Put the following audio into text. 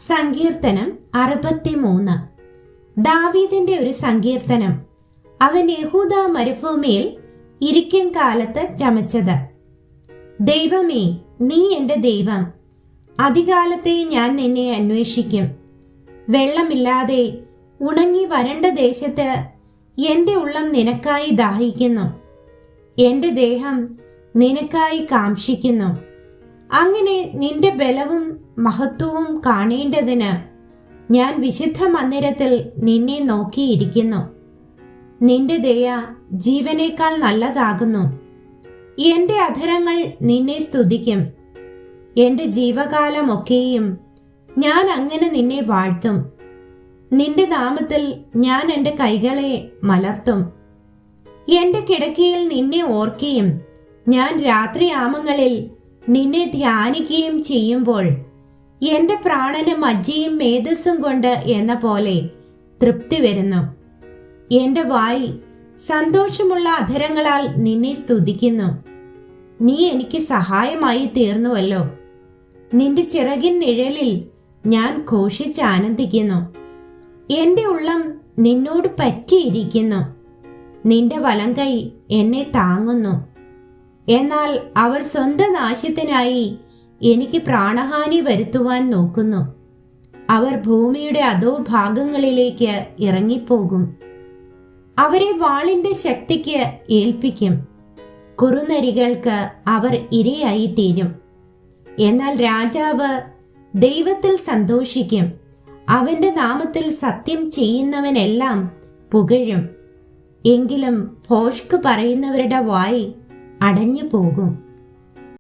സങ്കീർത്തനം 63. ദാവീദിന്റെ ഒരു സങ്കീർത്തനം. അവൻ യഹൂദ മരുഭൂമിയിൽ ഇരിക്കും കാലത്ത് ചമച്ചത്. ദൈവമേ, നീ എൻ്റെ ദൈവം. അതികാലത്തെ ഞാൻ നിന്നെ അന്വേഷിക്കും. വെള്ളമില്ലാതെ ഉണങ്ങി വരണ്ട ദേശത്ത് എൻ്റെ ഉള്ളം നിനക്കായി ദാഹിക്കുന്നു. എൻ്റെ ദേഹം നിനക്കായി കാംക്ഷിക്കുന്നു. അങ്ങനെ നിന്റെ ബലവും മഹത്വവും കാണേണ്ടതിന് ഞാൻ വിശുദ്ധ മന്ദിരത്തിൽ നിന്നെ നോക്കിയിരിക്കുന്നു. നിന്റെ ദയ ജീവനേക്കാൾ നല്ലതാകുന്നു. എൻ്റെ അധരങ്ങൾ നിന്നെ സ്തുതിക്കും. എൻ്റെ ജീവകാലമൊക്കെയും ഞാൻ അങ്ങനെ നിന്നെ വാഴ്ത്തും. നിന്റെ നാമത്തിൽ ഞാൻ എൻ്റെ കൈകളെ മലർത്തും. എൻ്റെ കിടക്കയിൽ നിന്നെ ഓർക്കുകയും ഞാൻ രാത്രിയാമങ്ങളിൽ നിന്നെ ധ്യാനിക്കുകയും ചെയ്യുമ്പോൾ എൻ്റെ പ്രാണന് മജ്ജയും മേധസ്സും കൊണ്ട് എന്ന പോലെ തൃപ്തി വരുന്നു. എൻ്റെ വായ് സന്തോഷമുള്ള അധരങ്ങളാൽ നിന്നെ സ്തുതിക്കുന്നു. നീ എനിക്ക് സഹായമായി തീർന്നുവല്ലോ. നിന്റെ ചിറകിൻ നിഴലിൽ ഞാൻ ഘോഷിച്ചാനന്ദിക്കുന്നു. എൻ്റെ ഉള്ളം നിന്നോട് പറ്റിയിരിക്കുന്നു. നിന്റെ വലങ്കൈ എന്നെ താങ്ങുന്നു. എന്നാൽ അവർ സ്വന്തം നാശത്തിനായി എനിക്ക് പ്രാണഹാനി വരുത്തുവാൻ നോക്കുന്നു. അവർ ഭൂമിയുടെ അധോഭാഗങ്ങളിലേക്ക് ഇറങ്ങിപ്പോകും. അവരെ വാളിന്റെ ശക്തിക്ക് ഏൽപ്പിക്കും. കുറുനരികൾക്ക് അവർ ഇരയായി തീരും. എന്നാൽ രാജാവ് ദൈവത്തിൽ സന്തോഷിക്കും. അവന്റെ നാമത്തിൽ സത്യം ചെയ്യുന്നവനെല്ലാം പുകഴും. എങ്കിലും ഭോഷ്ക് പറയുന്നവരുടെ വായ് അടഞ്ഞു പോകും.